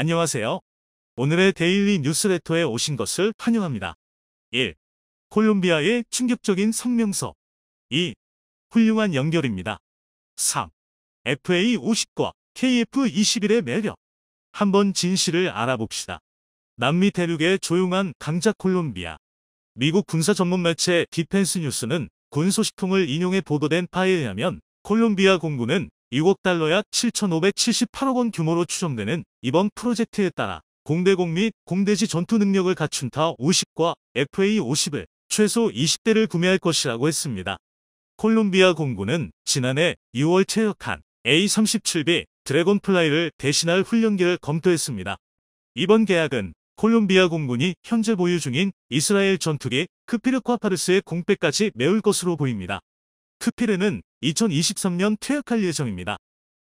안녕하세요. 오늘의 데일리 뉴스레터에 오신 것을 환영합니다. 1. 콜롬비아의 충격적인 성명서. 2. 훌륭한 연결입니다. 3. FA50과 KF21의 매력. 한번 진실을 알아봅시다. 남미 대륙의 조용한 강자 콜롬비아. 미국 군사 전문 매체 디펜스 뉴스는 군 소식통을 인용해 보도된 바에 의하면 콜롬비아 공군은 6억 달러 약 7,578억 원 규모로 추정되는 이번 프로젝트에 따라 공대공 및 공대지 전투 능력을 갖춘 타-50과 FA-50을 최소 20대를 구매할 것이라고 했습니다. 콜롬비아 공군은 지난해 6월 퇴역한 A-37B 드래곤플라이를 대신할 훈련기를 검토했습니다. 이번 계약은 콜롬비아 공군이 현재 보유 중인 이스라엘 전투기 크피르콰파르스의 공백까지 메울 것으로 보입니다. 크피르는 2023년 퇴역할 예정입니다.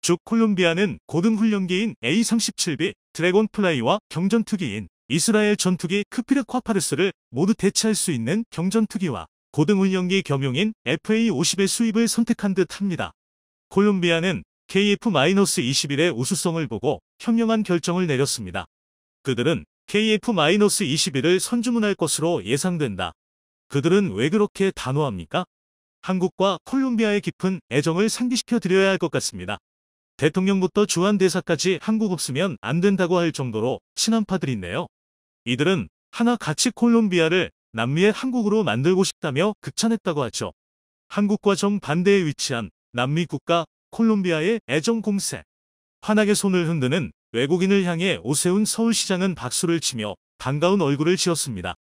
즉 콜롬비아는 고등훈련기인 A-37B 드래곤플라이와 경전투기인 이스라엘 전투기 크피르콰파르스를 모두 대체할 수 있는 경전투기와 고등훈련기 겸용인 FA-50의 수입을 선택한 듯합니다. 콜롬비아는 KF-21의 우수성을 보고 현명한 결정을 내렸습니다. 그들은 KF-21을 선주문할 것으로 예상된다. 그들은 왜 그렇게 단호합니까? 한국과 콜롬비아의 깊은 애정을 상기시켜 드려야 할 것 같습니다. 대통령부터 주한 대사까지 한국 없으면 안 된다고 할 정도로 친한파들인데요. 이들은 하나 같이 콜롬비아를 남미의 한국으로 만들고 싶다며 극찬했다고 하죠. 한국과 정반대에 위치한 남미 국가 콜롬비아의 애정 공세. 환하게 손을 흔드는 외국인을 향해 오세훈 서울시장은 박수를 치며 반가운 얼굴을 지었습니다.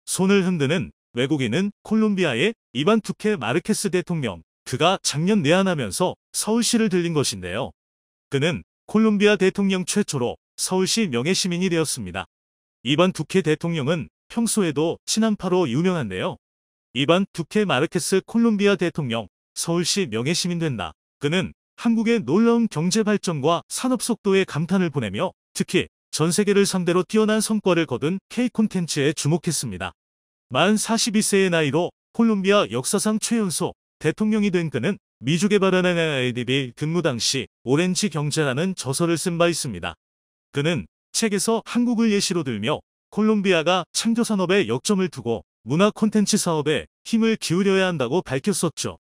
손을 흔드는 외국인은 콜롬비아의 이반 투케 마르케스 대통령. 그가 작년 내한하면서 서울시를 들린 것인데요. 그는 콜롬비아 대통령 최초로 서울시 명예시민이 되었습니다. 이반 투케 대통령은 평소에도 친한파로 유명한데요. 이반 투케 마르케스 콜롬비아 대통령, 서울시 명예시민 된다. 그는 한국의 놀라운 경제 발전과 산업 속도에 감탄을 보내며 특히 전 세계를 상대로 뛰어난 성과를 거둔 K-콘텐츠에 주목했습니다. 만 42세의 나이로 콜롬비아 역사상 최연소 대통령이 된 그는 미주에 발언한 IDB 근무 당시 오렌지 경제라는 저서를 쓴 바 있습니다. 그는 책에서 한국을 예시로 들며 콜롬비아가 창조산업에 역점을 두고 문화 콘텐츠 사업에 힘을 기울여야 한다고 밝혔었죠.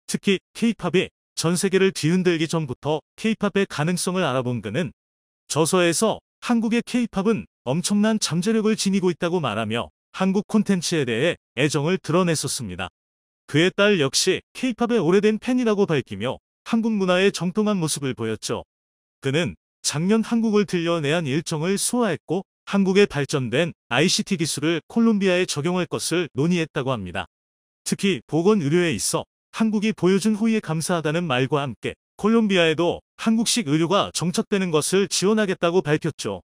특히 K-팝이 전 세계를 뒤흔들기 전부터 K-팝의 가능성을 알아본 그는 저서에서 한국의 K-팝은 엄청난 잠재력을 지니고 있다고 말하며 한국 콘텐츠에 대해 애정을 드러냈었습니다. 그의 딸 역시 K-팝의 오래된 팬이라고 밝히며 한국 문화의 정통한 모습을 보였죠. 그는 작년 한국을 들려 내한 일정을 수화했고 한국의 발전된 ICT 기술을 콜롬비아에 적용할 것을 논의했다고 합니다. 특히 보건의료에 있어 한국이 보여준 호의에 감사하다는 말과 함께 콜롬비아에도 한국식 의료가 정착되는 것을 지원하겠다고 밝혔죠.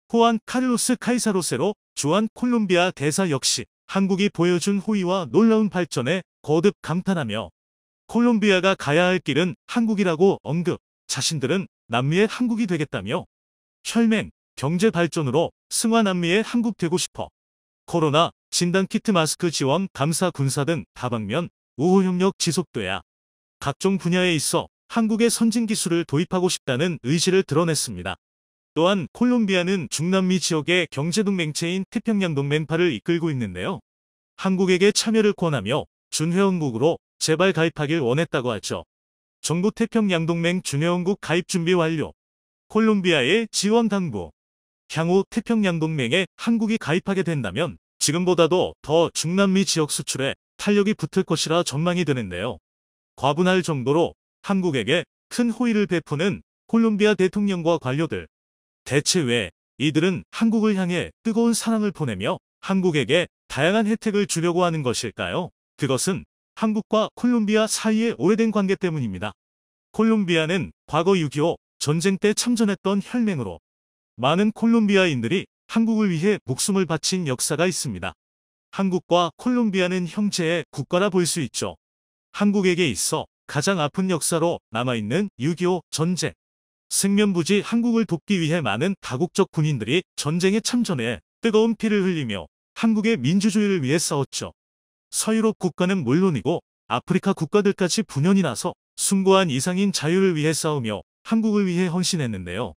후안 카를로스 카이사로세로 주한 콜롬비아 대사 역시 한국이 보여준 호의와 놀라운 발전에 거듭 감탄하며 콜롬비아가 가야 할 길은 한국이라고 언급, 자신들은 남미의 한국이 되겠다며 혈맹, 경제 발전으로 승화 남미의 한국 되고 싶어. 코로나, 진단키트 마스크 지원, 감사 군사 등 다방면 우호협력 지속돼야 각종 분야에 있어 한국의 선진 기술을 도입하고 싶다는 의지를 드러냈습니다. 또한 콜롬비아는 중남미 지역의 경제동맹체인 태평양동맹파를 이끌고 있는데요. 한국에게 참여를 권하며 준회원국으로 제발 가입하길 원했다고 하죠. 정부 태평양동맹 준회원국 가입 준비 완료. 콜롬비아의 지원 당부. 향후 태평양동맹에 한국이 가입하게 된다면 지금보다도 더 중남미 지역 수출에 탄력이 붙을 것이라 전망이 되는데요. 과분할 정도로 한국에게 큰 호의를 베푸는 콜롬비아 대통령과 관료들. 대체 왜 이들은 한국을 향해 뜨거운 사랑을 보내며 한국에게 다양한 혜택을 주려고 하는 것일까요? 그것은 한국과 콜롬비아 사이의 오래된 관계 때문입니다. 콜롬비아는 과거 6.25 전쟁 때 참전했던 혈맹으로 많은 콜롬비아인들이 한국을 위해 목숨을 바친 역사가 있습니다. 한국과 콜롬비아는 형제의 국가라 볼 수 있죠. 한국에게 있어 가장 아픈 역사로 남아있는 6.25 전쟁. 생면부지 한국을 돕기 위해 많은 다국적 군인들이 전쟁에 참전해 뜨거운 피를 흘리며 한국의 민주주의를 위해 싸웠죠. 서유럽 국가는 물론이고 아프리카 국가들까지 분연이 나서 숭고한 이상인 자유를 위해 싸우며 한국을 위해 헌신했는데요.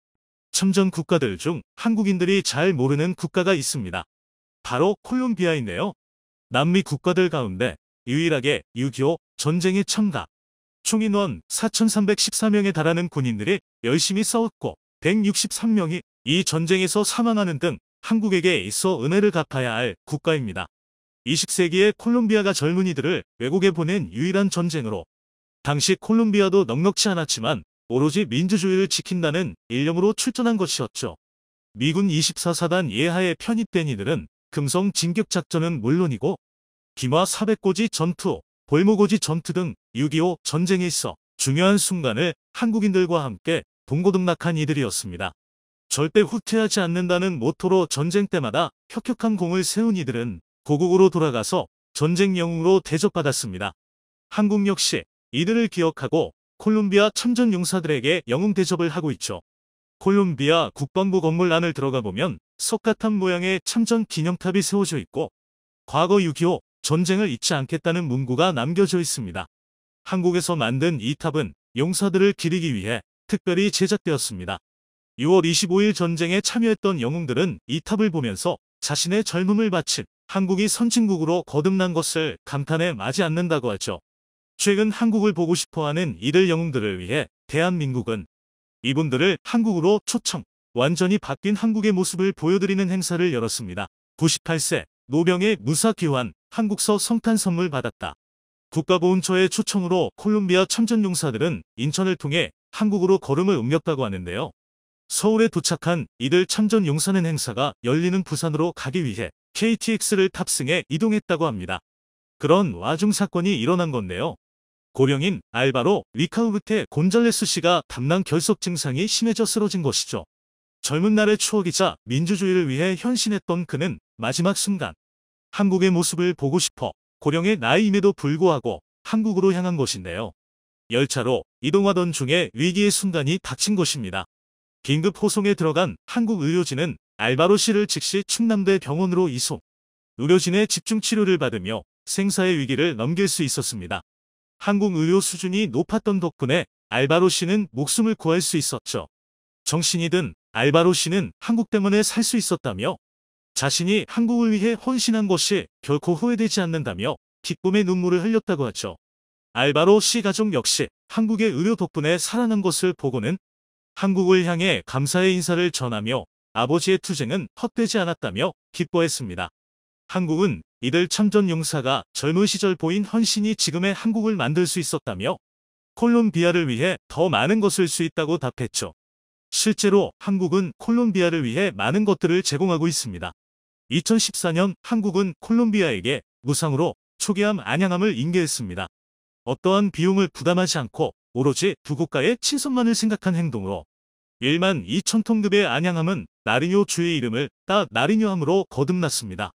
참전 국가들 중 한국인들이 잘 모르는 국가가 있습니다. 바로 콜롬비아인데요. 남미 국가들 가운데 유일하게 6.25 전쟁에 참가, 총 인원 4,314명에 달하는 군인들이 열심히 싸웠고 163명이 이 전쟁에서 사망하는 등 한국에게 있어 은혜를 갚아야 할 국가입니다. 20세기에 콜롬비아가 젊은이들을 외국에 보낸 유일한 전쟁으로 당시 콜롬비아도 넉넉지 않았지만 오로지 민주주의를 지킨다는 일념으로 출전한 것이었죠. 미군 24사단 예하에 편입된 이들은 금성 진격작전은 물론이고 기마 400고지 전투, 볼모고지 전투 등 6.25 전쟁에 있어 중요한 순간을 한국인들과 함께 동고동락한 이들이었습니다. 절대 후퇴하지 않는다는 모토로 전쟁 때마다 혁혁한 공을 세운 이들은 고국으로 돌아가서 전쟁 영웅으로 대접받았습니다. 한국 역시 이들을 기억하고 콜롬비아 참전 용사들에게 영웅 대접을 하고 있죠. 콜롬비아 국방부 건물 안을 들어가 보면 석가탑 모양의 참전 기념탑이 세워져 있고 과거 6.25 전쟁을 잊지 않겠다는 문구가 남겨져 있습니다. 한국에서 만든 이 탑은 용사들을 기리기 위해 특별히 제작되었습니다. 6월 25일 전쟁에 참여했던 영웅들은 이 탑을 보면서 자신의 젊음을 바친 한국이 선진국으로 거듭난 것을 감탄해 마지 않는다고 하죠. 최근 한국을 보고 싶어하는 이들 영웅들을 위해 대한민국은 이분들을 한국으로 초청, 완전히 바뀐 한국의 모습을 보여드리는 행사를 열었습니다. 98세 노병의 무사귀환 한국서 성탄 선물 받았다. 국가보훈처의 초청으로 콜롬비아 참전용사들은 인천을 통해 한국으로 걸음을 옮겼다고 하는데요. 서울에 도착한 이들 참전용사는 행사가 열리는 부산으로 가기 위해 KTX를 탑승해 이동했다고 합니다. 그런 와중 사건이 일어난 건데요. 고령인 알바로 리카우르테 곤잘레스 씨가 담낭 결석 증상이 심해져 쓰러진 것이죠. 젊은 날의 추억이자 민주주의를 위해 헌신했던 그는 마지막 순간 한국의 모습을 보고 싶어 고령의 나이임에도 불구하고 한국으로 향한 것인데요. 열차로 이동하던 중에 위기의 순간이 닥친 것입니다. 긴급 호송에 들어간 한국 의료진은 알바로 씨를 즉시 충남대 병원으로 이송. 의료진의 집중 치료를 받으며 생사의 위기를 넘길 수 있었습니다. 한국 의료 수준이 높았던 덕분에 알바로 씨는 목숨을 구할 수 있었죠. 정신이 든 알바로 씨는 한국 때문에 살 수 있었다며 자신이 한국을 위해 헌신한 것이 결코 후회되지 않는다며 기쁨의 눈물을 흘렸다고 하죠. 알바로 씨 가족 역시 한국의 의료 덕분에 살아난 것을 보고는 한국을 향해 감사의 인사를 전하며 아버지의 투쟁은 헛되지 않았다며 기뻐했습니다. 한국은 이들 참전 용사가 젊은 시절 보인 헌신이 지금의 한국을 만들 수 있었다며 콜롬비아를 위해 더 많은 것을 수 있다고 답했죠. 실제로 한국은 콜롬비아를 위해 많은 것들을 제공하고 있습니다. 2014년 한국은 콜롬비아에게 무상으로 초기암 안양암을 인계했습니다. 어떠한 비용을 부담하지 않고 오로지 두 국가의 친선만을 생각한 행동으로 1만 2천 톤급의 안양암은 나리뇨 주의 이름을 따 나리뇨암으로 거듭났습니다.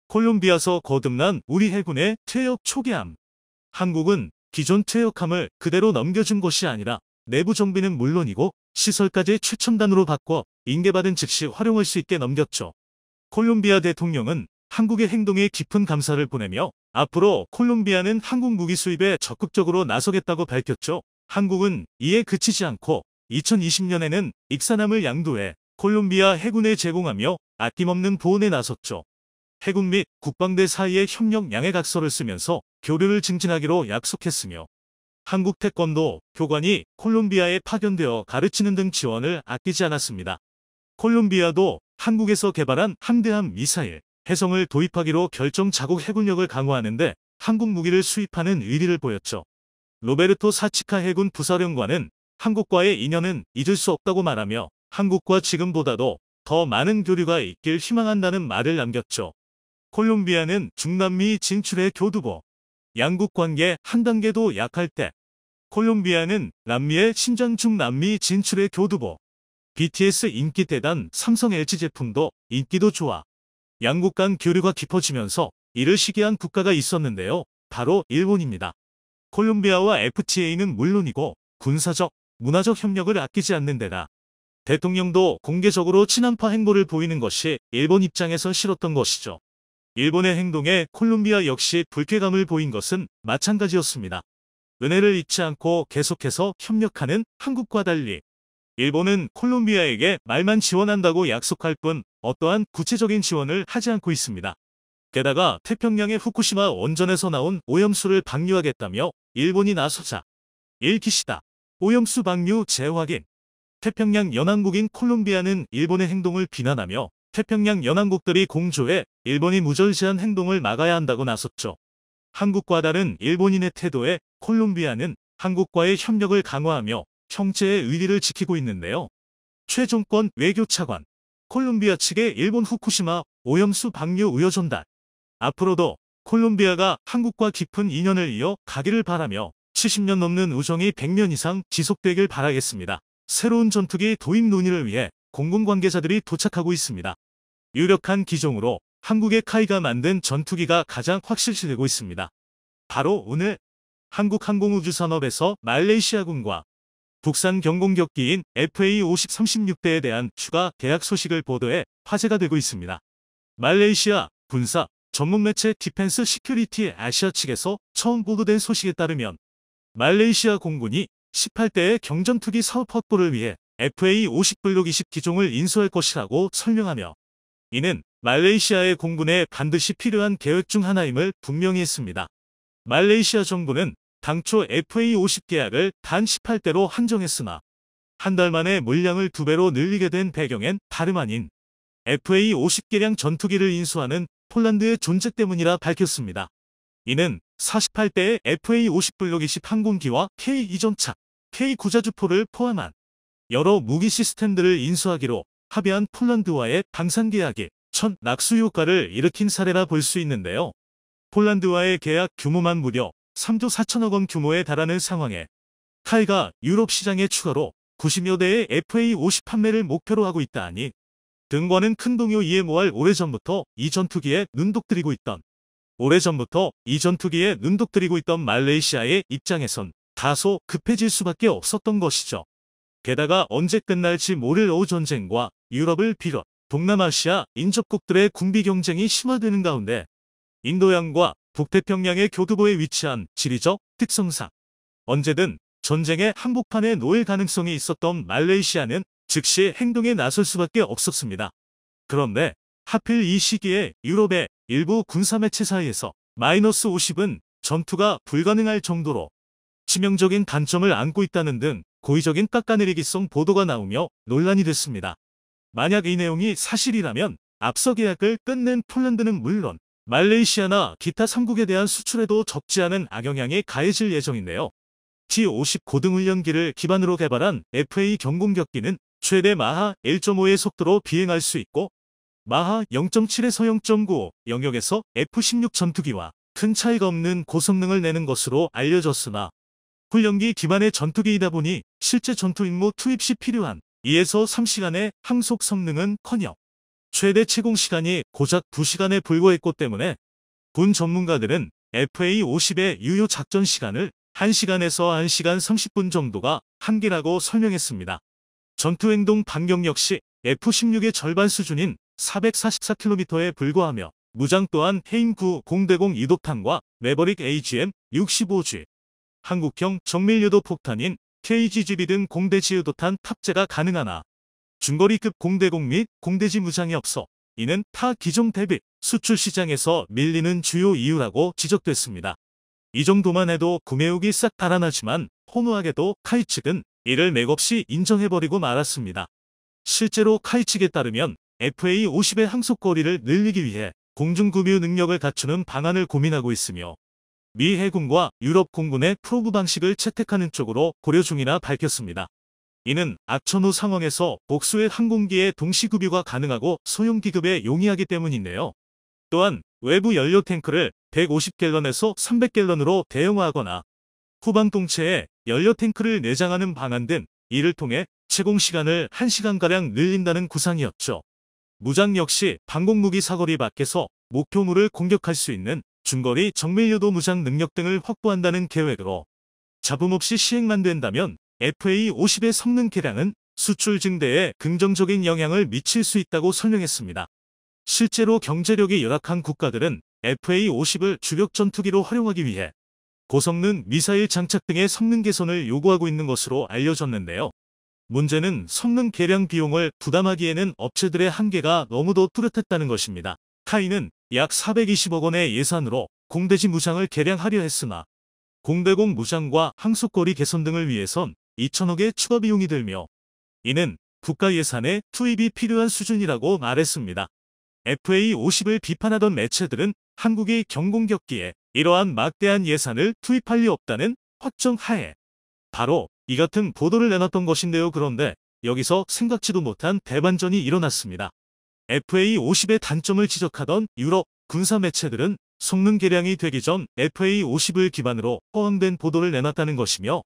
콜롬비아서 거듭난 우리 해군의 퇴역 초기암. 한국은 기존 퇴역함을 그대로 넘겨준 것이 아니라 내부 정비는 물론이고 시설까지 최첨단으로 바꿔 인계받은 즉시 활용할 수 있게 넘겼죠. 콜롬비아 대통령은 한국의 행동에 깊은 감사를 보내며 앞으로 콜롬비아는 한국 무기 수입에 적극적으로 나서겠다고 밝혔죠. 한국은 이에 그치지 않고 2020년에는 익산함을 양도해 콜롬비아 해군에 제공하며 아낌없는 보훈에 나섰죠. 해군 및 국방대 사이의 협력 양해각서를 쓰면서 교류를 증진하기로 약속했으며 한국 태권도 교관이 콜롬비아에 파견되어 가르치는 등 지원을 아끼지 않았습니다. 콜롬비아도 한국에서 개발한 함대함 미사일, 해성을 도입하기로 결정 자국 해군력을 강화하는데 한국 무기를 수입하는 의리를 보였죠. 로베르토 사치카 해군 부사령관은 한국과의 인연은 잊을 수 없다고 말하며 한국과 지금보다도 더 많은 교류가 있길 희망한다는 말을 남겼죠. 콜롬비아는 중남미 진출의 교두보. 양국 관계 한 단계도 약할 때 콜롬비아는 남미의 신장 중남미 진출의 교두보. BTS 인기 대단 삼성 LG 제품도 인기도 좋아. 양국 간 교류가 깊어지면서 이를 시기한 국가가 있었는데요. 바로 일본입니다. 콜롬비아와 FTA는 물론이고 군사적, 문화적 협력을 아끼지 않는 데다 대통령도 공개적으로 친한파 행보를 보이는 것이 일본 입장에서 싫었던 것이죠. 일본의 행동에 콜롬비아 역시 불쾌감을 보인 것은 마찬가지였습니다. 은혜를 잊지 않고 계속해서 협력하는 한국과 달리 일본은 콜롬비아에게 말만 지원한다고 약속할 뿐 어떠한 구체적인 지원을 하지 않고 있습니다. 게다가 태평양의 후쿠시마 원전에서 나온 오염수를 방류하겠다며 일본이 나서자 1. 기시다 오염수 방류 재확인. 태평양 연안국인 콜롬비아는 일본의 행동을 비난하며 태평양 연안국들이 공조해 일본이 무절제한 행동을 막아야 한다고 나섰죠. 한국과 다른 일본인의 태도에 콜롬비아는 한국과의 협력을 강화하며 형제의 의리를 지키고 있는데요. 최종권 외교차관 콜롬비아 측의 일본 후쿠시마 오염수 방류 우려 전달. 앞으로도 콜롬비아가 한국과 깊은 인연을 이어 가기를 바라며 70년 넘는 우정이 100년 이상 지속되길 바라겠습니다. 새로운 전투기 도입 논의를 위해 공공관계자들이 도착하고 있습니다. 유력한 기종으로 한국의 카이가 만든 전투기가 가장 확실시되고 있습니다. 바로 오늘 한국항공우주산업에서 말레이시아군과 국산 경공격기인 FA-50-36대에 대한 추가 계약 소식을 보도해 화제가 되고 있습니다. 말레이시아 군사 전문 매체 디펜스 시큐리티 아시아 측에서 처음 보도된 소식에 따르면 말레이시아 공군이 18대의 경전투기 사업 확보를 위해 FA-50-20 기종을 인수할 것이라고 설명하며 이는 말레이시아의 공군에 반드시 필요한 계획 중 하나임을 분명히 했습니다. 말레이시아 정부는 당초 FA-50 계약을 단 18대로 한정했으나 한 달 만에 물량을 2배로 늘리게 된 배경엔 다름 아닌 FA-50개량 전투기를 인수하는 폴란드의 존재 때문이라 밝혔습니다. 이는 48대의 FA-50-20 항공기와 K-이전차, K-구자주포를 포함한 여러 무기 시스템들을 인수하기로 합의한 폴란드와의 방산 계약이 첫 낙수 효과를 일으킨 사례라 볼 수 있는데요. 폴란드와의 계약 규모만 무려 3조 4천억 원 규모에 달하는 상황에 카이가 유럽 시장에 추가로 90여 대의 FA-50 판매를 목표로 하고 있다 하니 등과는 큰 동요 이해모할 오래전부터 이 전투기에 눈독들이고 있던 말레이시아의 입장에선 다소 급해질 수밖에 없었던 것이죠. 게다가 언제 끝날지 모를 어우전쟁과 유럽을 비롯 동남아시아 인접국들의 군비 경쟁이 심화되는 가운데 인도양과 북태평양의 교두보에 위치한 지리적 특성상 언제든 전쟁의 한복판에 놓일 가능성이 있었던 말레이시아는 즉시 행동에 나설 수밖에 없었습니다. 그런데 하필 이 시기에 유럽의 일부 군사매체 사이에서 -50은 전투가 불가능할 정도로 치명적인 단점을 안고 있다는 등 고의적인 깎아내리기성 보도가 나오며 논란이 됐습니다. 만약 이 내용이 사실이라면 앞서 계약을 끝낸 폴란드는 물론 말레이시아나 기타 3국에 대한 수출에도 적지 않은 악영향이 가해질 예정인데요. T-50 고등훈련기를 기반으로 개발한 FA 경공격기는 최대 마하 1.5의 속도로 비행할 수 있고 마하 0.7에서 0.9 영역에서 F-16 전투기와 큰 차이가 없는 고성능을 내는 것으로 알려졌으나 훈련기 기반의 전투기이다 보니 실제 전투 임무 투입 시 필요한 2에서 3시간의 항속 성능은커녕 최대 채공 시간이 고작 2시간에 불과했고 때문에 군 전문가들은 FA-50의 유효 작전 시간을 1시간에서 1시간 30분 정도가 한계라고 설명했습니다. 전투행동 반경 역시 F-16의 절반 수준인 444km에 불과하며 무장 또한 해임9 공대공 이도탄과 매버릭 AGM-65G, 한국형 정밀유도 폭탄인 KGGB 등 공대지 유도탄 탑재가 가능하나 중거리급 공대공 및 공대지 무장이 없어 이는 타 기종 대비 수출 시장에서 밀리는 주요 이유라고 지적됐습니다. 이 정도만 해도 구매욕이 싹 달아나지만 허무하게도 카이 측은 이를 맥없이 인정해버리고 말았습니다. 실제로 카이 측에 따르면 FA-50의 항속거리를 늘리기 위해 공중급유 능력을 갖추는 방안을 고민하고 있으며 미 해군과 유럽 공군의 프로브 방식을 채택하는 쪽으로 고려 중이라 밝혔습니다. 이는 악천 후 상황에서 복수의 항공기의 동시급유가 가능하고 소형기급에 용이하기 때문인데요. 또한 외부 연료 탱크를 150갤런에서 300갤런으로 대형화하거나 후방 동체에 연료 탱크를 내장하는 방안 등 이를 통해 채공 시간을 1시간가량 늘린다는 구상이었죠. 무장 역시 방공무기 사거리 밖에서 목표물을 공격할 수 있는 중거리 정밀유도 무장 능력 등을 확보한다는 계획으로 잡음 없이 시행만 된다면 FA-50의 성능 개량은 수출 증대에 긍정적인 영향을 미칠 수 있다고 설명했습니다. 실제로 경제력이 열악한 국가들은 FA-50을 주력 전투기로 활용하기 위해 고성능 미사일 장착 등의 성능 개선을 요구하고 있는 것으로 알려졌는데요. 문제는 성능 개량 비용을 부담하기에는 업체들의 한계가 너무도 뚜렷했다는 것입니다. 카이는 약 420억 원의 예산으로 공대지 무장을 개량하려 했으나 공대공 무장과 항속거리 개선 등을 위해선 2천억의 추가 비용이 들며 이는 국가 예산에 투입이 필요한 수준이라고 말했습니다. FA50을 비판하던 매체들은 한국이 경공격기에 이러한 막대한 예산을 투입할 리 없다는 확정 하에 바로 이 같은 보도를 내놨던 것인데요. 그런데 여기서 생각지도 못한 대반전이 일어났습니다. FA50의 단점을 지적하던 유럽 군사 매체들은 성능 개량이 되기 전 FA50을 기반으로 허황된 보도를 내놨다는 것이며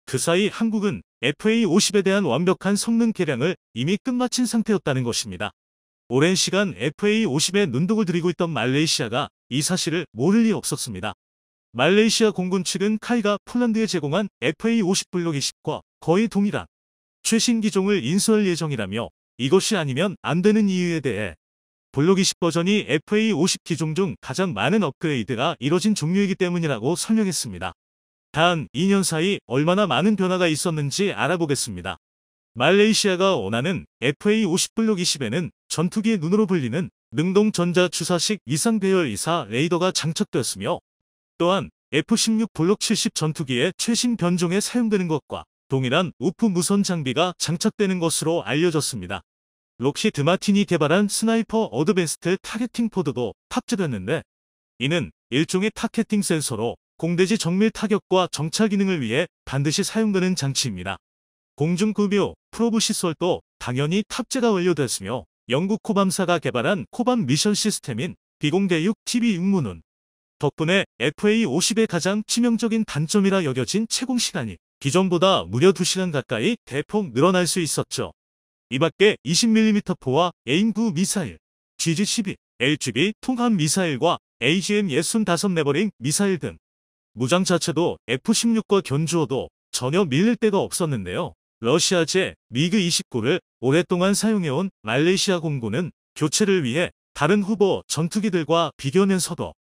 그 사이 한국은 FA50에 대한 완벽한 성능 개량을 이미 끝마친 상태였다는 것입니다. 오랜 시간 FA50에 눈독을 들이고 있던 말레이시아가 이 사실을 모를 리 없었습니다. 말레이시아 공군 측은 카이가 폴란드에 제공한 FA50 블록 20과 거의 동일한 최신 기종을 인수할 예정이라며 이것이 아니면 안 되는 이유에 대해 블록 20 버전이 FA50 기종 중 가장 많은 업그레이드가 이뤄진 종류이기 때문이라고 설명했습니다. 단 2년 사이 얼마나 많은 변화가 있었는지 알아보겠습니다. 말레이시아가 원하는 FA50 블록 20에는 전투기의 눈으로 불리는 능동 전자 주사식 위상 배열 이사 레이더가 장착되었으며 또한 F-16 블록 70 전투기의 최신 변종에 사용되는 것과 동일한 우프 무선 장비가 장착되는 것으로 알려졌습니다. 록히드 마틴이 개발한 스나이퍼 어드밴스드 타겟팅 포드도 탑재됐는데 이는 일종의 타겟팅 센서로 공대지 정밀 타격과 정찰 기능을 위해 반드시 사용되는 장치입니다. 공중급유 프로브 시설도 당연히 탑재가 완료됐으며 영국 코밤사가 개발한 코밤 미션 시스템인 비공대육 TV6문은 덕분에 FA50의 가장 치명적인 단점이라 여겨진 채공 시간이 기존보다 무려 2시간 가까이 대폭 늘어날 수 있었죠. 이 밖에 20mm 포와 에임9 미사일, GG-12, LGB 통합 미사일과 AGM-65 레버링 미사일 등 무장 자체도 F-16과 견주어도 전혀 밀릴 데가 없었는데요. 러시아제 미그-29를 오랫동안 사용해온 말레이시아 공군은 교체를 위해 다른 후보 전투기들과 비교하면서도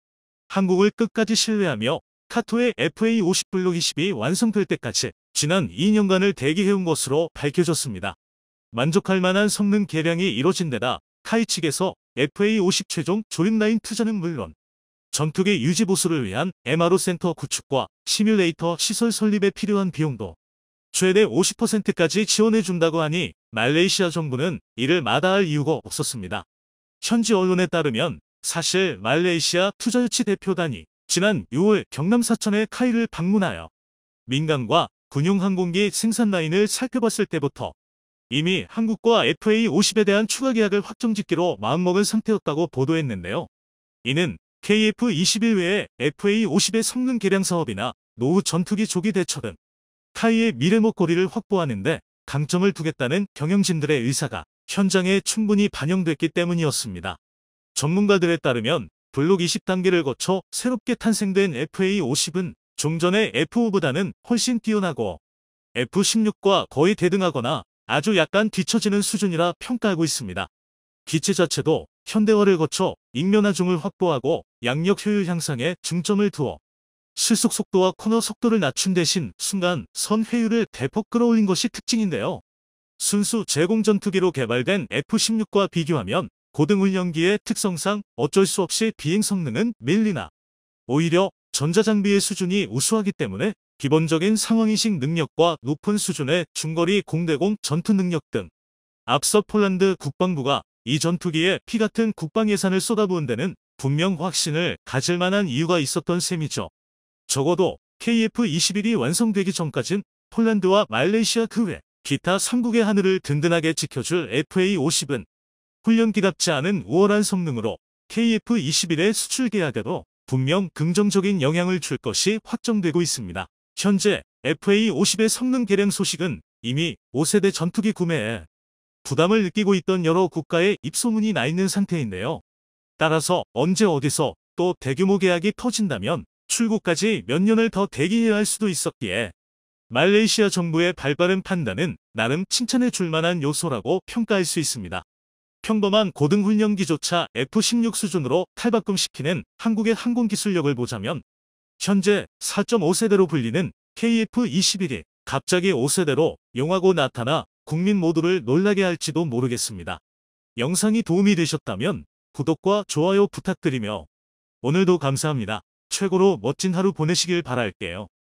한국을 끝까지 신뢰하며 카토의 FA50 블록 20이 완성될 때까지 지난 2년간을 대기해온 것으로 밝혀졌습니다. 만족할 만한 성능 개량이 이뤄진 데다 카이 측에서 FA50 최종 조립 라인 투자는 물론 전투기 유지 보수를 위한 MRO 센터 구축과 시뮬레이터 시설 설립에 필요한 비용도 최대 50%까지 지원해준다고 하니 말레이시아 정부는 이를 마다할 이유가 없었습니다. 현지 언론에 따르면 사실 말레이시아 투자유치 대표단이 지난 6월 경남 사천의 카이를 방문하여 민간과 군용 항공기 생산 라인을 살펴봤을 때부터 이미 한국과 FA50에 대한 추가 계약을 확정짓기로 마음먹은 상태였다고 보도했는데요. 이는 KF-21 외에 FA50의 성능 개량 사업이나 노후 전투기 조기 대처 등 카이의 미래 먹거리를 확보하는데 강점을 두겠다는 경영진들의 의사가 현장에 충분히 반영됐기 때문이었습니다. 전문가들에 따르면 블록 20단계를 거쳐 새롭게 탄생된 FA50은 종전의 F5보다는 훨씬 뛰어나고 F-16과 거의 대등하거나 아주 약간 뒤처지는 수준이라 평가하고 있습니다. 기체 자체도 현대화를 거쳐 익면화중을 확보하고 양력 효율 향상에 중점을 두어 실속 속도와 코너 속도를 낮춘 대신 순간 선 회율을 대폭 끌어올린 것이 특징인데요. 순수 제공 전투기로 개발된 F-16과 비교하면 고등훈련기의 특성상 어쩔 수 없이 비행 성능은 밀리나 오히려 전자장비의 수준이 우수하기 때문에 기본적인 상황인식 능력과 높은 수준의 중거리 공대공 전투 능력 등 앞서 폴란드 국방부가 이 전투기에 피같은 국방 예산을 쏟아부은 데는 분명 확신을 가질 만한 이유가 있었던 셈이죠. 적어도 KF-21이 완성되기 전까진 폴란드와 말레이시아 그 외 기타 3국의 하늘을 든든하게 지켜줄 FA50은 훈련기답지 않은 우월한 성능으로 KF-21의 수출 계약에도 분명 긍정적인 영향을 줄 것이 확정되고 있습니다. 현재 FA50의 성능 개량 소식은 이미 5세대 전투기 구매에 부담을 느끼고 있던 여러 국가에 입소문이 나 있는 상태인데요. 따라서 언제 어디서 또 대규모 계약이 터진다면 출고까지 몇 년을 더 대기해야 할 수도 있었기에 말레이시아 정부의 발빠른 판단은 나름 칭찬해 줄 만한 요소라고 평가할 수 있습니다. 평범한 고등훈련기조차 F-16 수준으로 탈바꿈시키는 한국의 항공기술력을 보자면 현재 4.5세대로 불리는 KF-21이 갑자기 5세대로 용하고 나타나 국민 모두를 놀라게 할지도 모르겠습니다. 영상이 도움이 되셨다면 구독과 좋아요 부탁드리며 오늘도 감사합니다. 최고로 멋진 하루 보내시길 바랄게요.